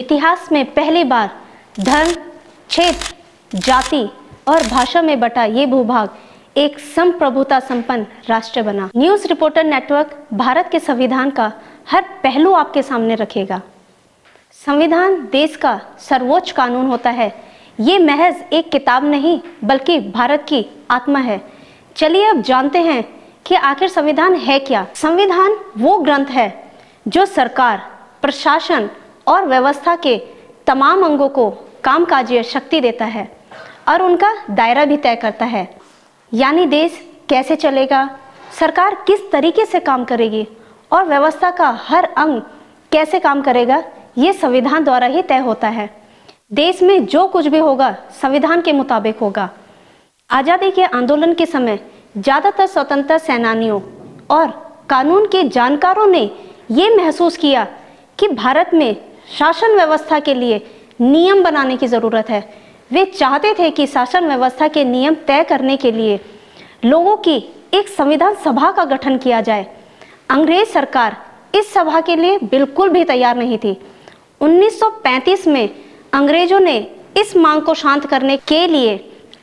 इतिहास में पहली बार धर्म, क्षेत्र, जाति और भाषा में बटा ये भूभाग एक संप्रभुता संपन्न राष्ट्र बना। न्यूज़ रिपोर्टर नेटवर्क भारत के संविधान का हर पहलू आपके सामने रखेगा। संविधान देश का सर्वोच्च कानून होता है। ये महज एक किताब नहीं बल्कि भारत की आत्मा है। चलिए अब जानते हैं कि आखिर संविधान है क्या। संविधान वो ग्रंथ है जो सरकार, प्रशासन और व्यवस्था के तमाम अंगों को कामकाजीय शक्ति देता है और उनका दायरा भी तय करता है। यानी देश कैसे चलेगा, सरकार किस तरीके से काम करेगी और व्यवस्था का हर अंग कैसे काम करेगा, ये संविधान द्वारा ही तय होता है। देश में जो कुछ भी होगा संविधान के मुताबिक होगा। आज़ादी के आंदोलन के समय ज़्यादातर स्वतंत्रता सेनानियों और कानून के जानकारों ने ये महसूस किया कि भारत में शासन व्यवस्था के लिए नियम बनाने की ज़रूरत है। वे चाहते थे कि शासन व्यवस्था के नियम तय करने के लिए लोगों की एक संविधान सभा का गठन किया जाए। अंग्रेज सरकार इस सभा के लिए बिल्कुल भी तैयार नहीं थी। 1935 में अंग्रेजों ने इस मांग को शांत करने के लिए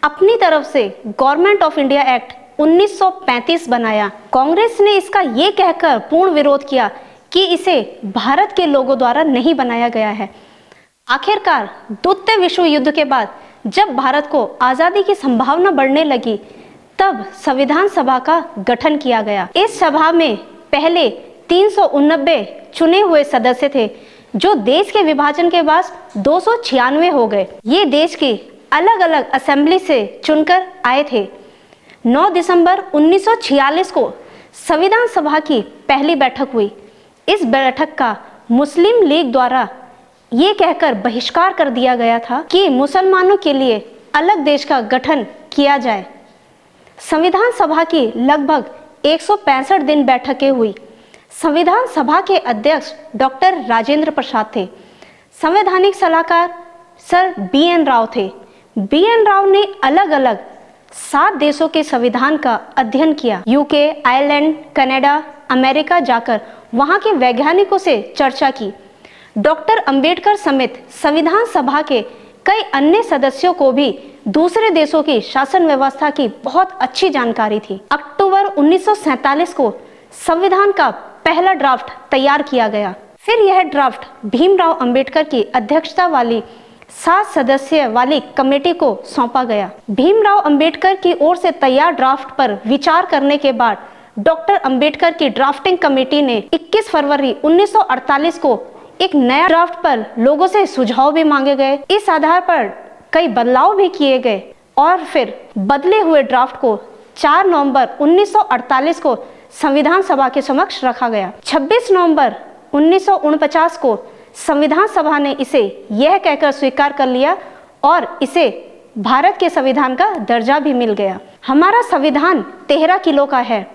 अपनी तरफ से गवर्नमेंट ऑफ इंडिया एक्ट 1935 बनाया। कांग्रेस ने इसका ये कहकर पूर्ण विरोध किया कि इसे भारत के लोगों द्वारा नहीं बनाया गया है। आखिरकार द्वितीय विश्व युद्ध के बाद जब भारत को आज़ादी की संभावना बढ़ने लगी, तब संविधान सभा का गठन किया गया। इस सभा में पहले 389 चुने हुए सदस्य थे, जो देश के विभाजन के बाद 296 हो गए। ये देश की अलग अलग असेंबली से चुनकर आए थे। 9 दिसंबर 1946 को संविधान सभा की पहली बैठक हुई। इस बैठक का मुस्लिम लीग द्वारा ये कहकर बहिष्कार कर दिया गया था कि मुसलमानों के लिए अलग देश का गठन किया जाए। संविधान सभा की लगभग 165 दिन बैठकें हुई। संविधान सभा के अध्यक्ष डॉक्टर राजेंद्र प्रसाद थे। संवैधानिक सलाहकार सर BN राव थे। BN राव ने अलग अलग 7 देशों के संविधान का अध्ययन किया। UK, आयरलैंड, कनाडा, अमेरिका जाकर वहां के वैज्ञानिकों से चर्चा की। डॉक्टर अंबेडकर समेत संविधान सभा के कई अन्य सदस्यों को भी दूसरे देशों की शासन व्यवस्था की बहुत अच्छी जानकारी थी। अक्टूबर 1947 को संविधान का पहला ड्राफ्ट तैयार किया गया। फिर यह ड्राफ्ट भीमराव अंबेडकर की अध्यक्षता वाली 7 सदस्य वाली कमेटी को सौंपा गया। भीमराव अंबेडकर की ओर से तैयार ड्राफ्ट पर विचार करने के बाद डॉक्टर अंबेडकर की ड्राफ्टिंग कमेटी ने 21 फरवरी 1948 को एक नया ड्राफ्ट पर लोगों से सुझाव भी मांगे गए। इस आधार पर कई बदलाव भी किए गए और फिर बदले हुए ड्राफ्ट को 4 नवंबर 1948 को संविधान सभा के समक्ष रखा गया। 26 नवंबर 1949 को संविधान सभा ने इसे यह कहकर स्वीकार कर लिया और इसे भारत के संविधान का दर्जा भी मिल गया। हमारा संविधान 13 किलो का है।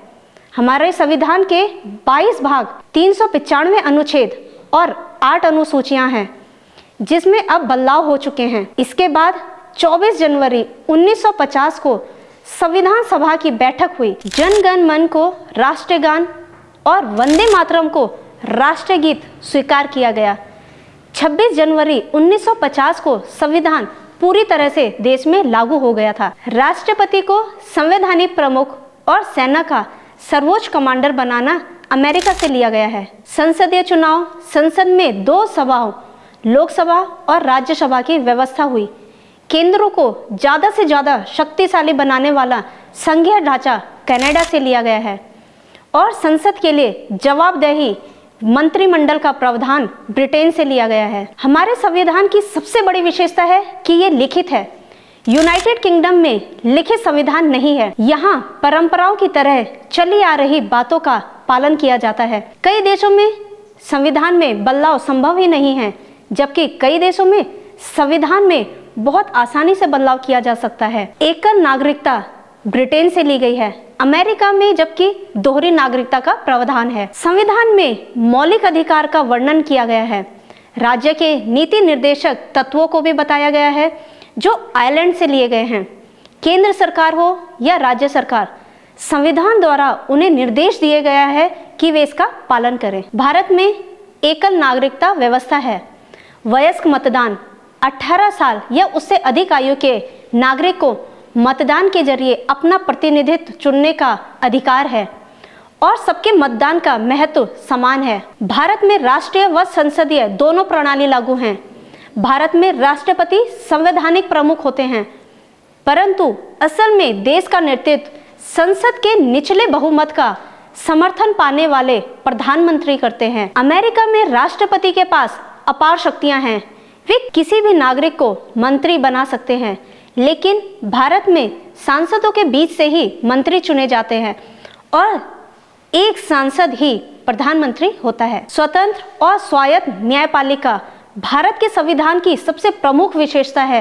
हमारे संविधान के 22 भाग, 395 अनुच्छेद और 8 अनुसूचियां हैं, जिसमें अब बदलाव हो चुके हैं। इसके बाद 24 जनवरी 1950 को संविधान सभा की बैठक हुई। जन गण मन को राष्ट्रगान और वंदे मातरम को राष्ट्रगीत स्वीकार किया गया। 26 जनवरी 1950 को संविधान पूरी तरह से देश में लागू हो गया था। राष्ट्रपति को संवैधानिक प्रमुख और सेना का सर्वोच्च कमांडर बनाना अमेरिका से लिया गया है। संसदीय चुनाव, संसद में 2 सभाओं, लोकसभा और राज्यसभा की व्यवस्था हुई। केंद्र को ज़्यादा से ज़्यादा शक्तिशाली बनाने वाला संघीय ढांचा कनाडा से लिया गया है और संसद के लिए जवाबदेही मंत्रिमंडल का प्रावधान ब्रिटेन से लिया गया है। हमारे संविधान की सबसे बड़ी विशेषता है कि ये लिखित है। यूनाइटेड किंगडम में लिखित संविधान नहीं है। यहाँ परंपराओं की तरह चली आ रही बातों का पालन किया जाता है। कई देशों में संविधान में बदलाव संभव ही नहीं है, जबकि कई देशों में संविधान में बहुत आसानी से बदलाव किया जा सकता है। एकल नागरिकता ब्रिटेन से ली गई है। अमेरिका में जबकि दोहरी नागरिकता का प्रावधान है। संविधान में मौलिक अधिकार का वर्णन किया गया है। राज्य के नीति निर्देशक तत्वों को भी बताया गया है, जो आयरलैंड से लिए गए हैं। केंद्र सरकार हो या राज्य सरकार, संविधान द्वारा उन्हें निर्देश दिए गया है कि वे इसका पालन करें। भारत में एकल नागरिकता व्यवस्था है। वयस्क मतदान 18 साल या उससे अधिक आयु के नागरिक को मतदान के जरिए अपना प्रतिनिधित्व चुनने का अधिकार है और सबके मतदान का महत्व समान है। भारत में राष्ट्रीय व संसदीय दोनों प्रणाली लागू हैं। भारत में राष्ट्रपति संवैधानिक प्रमुख होते हैं, परंतु असल में देश का नेतृत्व संसद के निचले बहुमत का समर्थन पाने वाले प्रधानमंत्री करते हैं। अमेरिका में राष्ट्रपति के पास अपार शक्तियां हैं, वे किसी भी नागरिक को मंत्री बना सकते हैं, लेकिन भारत में सांसदों के बीच से ही मंत्री चुने जाते हैं और एक सांसद ही प्रधानमंत्री होता है। स्वतंत्र और स्वायत्त न्यायपालिका भारत के संविधान की सबसे प्रमुख विशेषता है।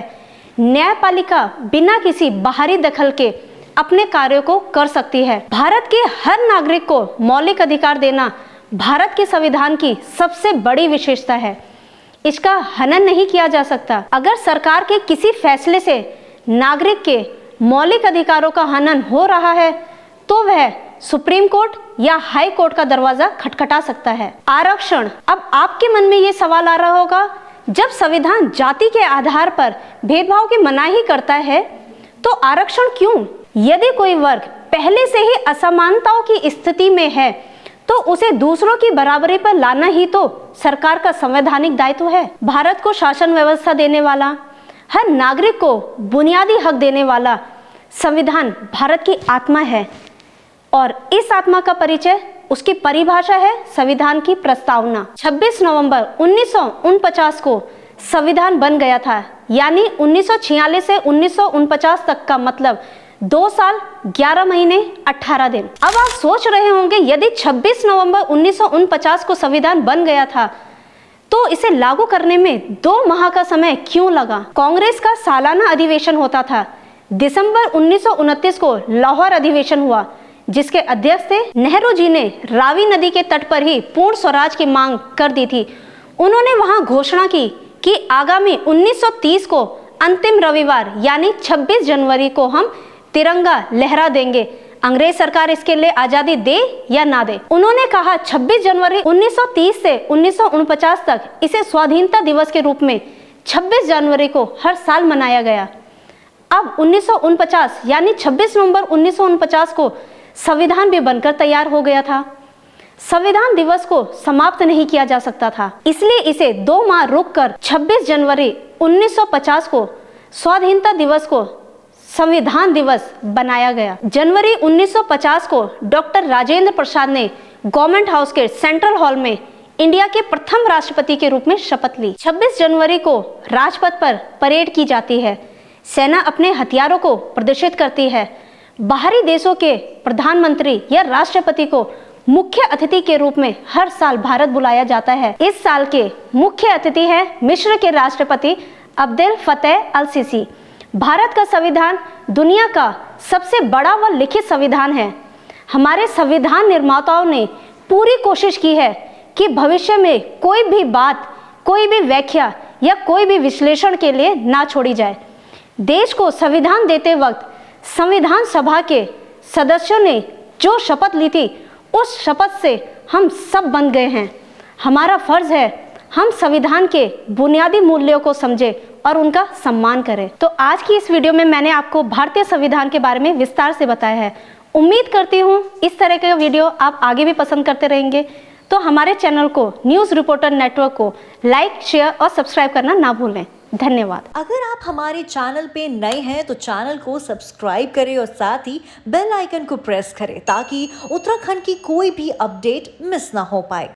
न्यायपालिका बिना किसी बाहरी दखल के अपने कार्यों को कर सकती है। भारत के हर नागरिक को मौलिक अधिकार देना भारत के संविधान की सबसे बड़ी विशेषता है। इसका हनन नहीं किया जा सकता। अगर सरकार के किसी फैसले से नागरिक के मौलिक अधिकारों का हनन हो रहा है तो वह सुप्रीम कोर्ट या हाई कोर्ट का दरवाजा खटखटा सकता है। आरक्षण। अब आपके मन में ये सवाल आ रहा होगा, जब संविधान जाति के आधार पर भेदभाव की मनाही करता है तो आरक्षण क्यों? यदि कोई वर्ग पहले से ही असमानताओं की स्थिति में है तो उसे दूसरों की बराबरी पर लाना ही तो सरकार का संवैधानिक दायित्व है। भारत को शासन व्यवस्था देने वाला, हर नागरिक को बुनियादी हक देने वाला संविधान भारत की आत्मा है और इस आत्मा का परिचय, उसकी परिभाषा है संविधान की प्रस्तावना। 26 नवंबर 1949 को संविधान बन गया था, यानी 1946 से 1949 तक का मतलब 2 साल 11 महीने 18 दिन। अब आप सोच रहे होंगे, यदि 26 नवंबर 1949 को संविधान बन गया था तो इसे लागू करने में 2 माह का समय क्यों लगा? कांग्रेस का सालाना अधिवेशन होता था। दिसंबर 1929 को लाहौर अधिवेशन हुआ, जिसके अध्यक्ष थे नेहरू जी ने रावी नदी के तट पर ही पूर्ण स्वराज की मांग कर दी थी। उन्होंने वहां घोषणा की कि आगामी 1930 को अंतिम रविवार यानी 26 जनवरी को हम तिरंगा लहरा देंगे, अंग्रेज सरकार इसके लिए आजादी दे या ना दे। उन्होंने कहा 26 जनवरी 1930 से 1949 तक इसे स्वाधीनता दिवस के रूप में 26 जनवरी को हर साल मनाया गया। अब 1949 यानी 26 नवंबर 1949 को संविधान भी बनकर तैयार हो गया था। संविधान दिवस को समाप्त नहीं किया जा सकता था, इसलिए इसे 2 माह रुककर 26 जनवरी 1950 को स्वाधीनता दिवस को संविधान दिवस बनाया गया। जनवरी 1950 को डॉक्टर राजेंद्र प्रसाद ने गवर्नमेंट हाउस के सेंट्रल हॉल में इंडिया के प्रथम राष्ट्रपति के रूप में शपथ ली। 26 जनवरी को राजपथ पर परेड की जाती है। सेना अपने हथियारों को प्रदर्शित करती है। बाहरी देशों के प्रधानमंत्री या राष्ट्रपति को मुख्य अतिथि के रूप में हर साल भारत बुलाया जाता है। इस साल के मुख्य अतिथि है मिस्र के राष्ट्रपति अब्देल फतेह अल सीसी। भारत का संविधान दुनिया का सबसे बड़ा व लिखित संविधान है। हमारे संविधान निर्माताओं ने पूरी कोशिश की है कि भविष्य में कोई भी बात, कोई भी व्याख्या या कोई भी विश्लेषण के लिए ना छोड़ी जाए। देश को संविधान देते वक्त संविधान सभा के सदस्यों ने जो शपथ ली थी, उस शपथ से हम सब बंध गए हैं। हमारा फर्ज है हम संविधान के बुनियादी मूल्यों को समझें और उनका सम्मान करें। तो आज की इस वीडियो में मैंने आपको भारतीय संविधान के बारे में विस्तार से बताया है। उम्मीद करती हूँ इस तरह के वीडियो आप आगे भी पसंद करते रहेंगे। तो हमारे चैनल को न्यूज़ रिपोर्टर नेटवर्क को लाइक, शेयर और सब्सक्राइब करना ना भूलें। धन्यवाद। अगर आप हमारे चैनल पे नए हैं तो चैनल को सब्सक्राइब करें और साथ ही बेल आइकन को प्रेस करें ताकि उत्तराखंड की कोई भी अपडेट मिस ना हो पाए।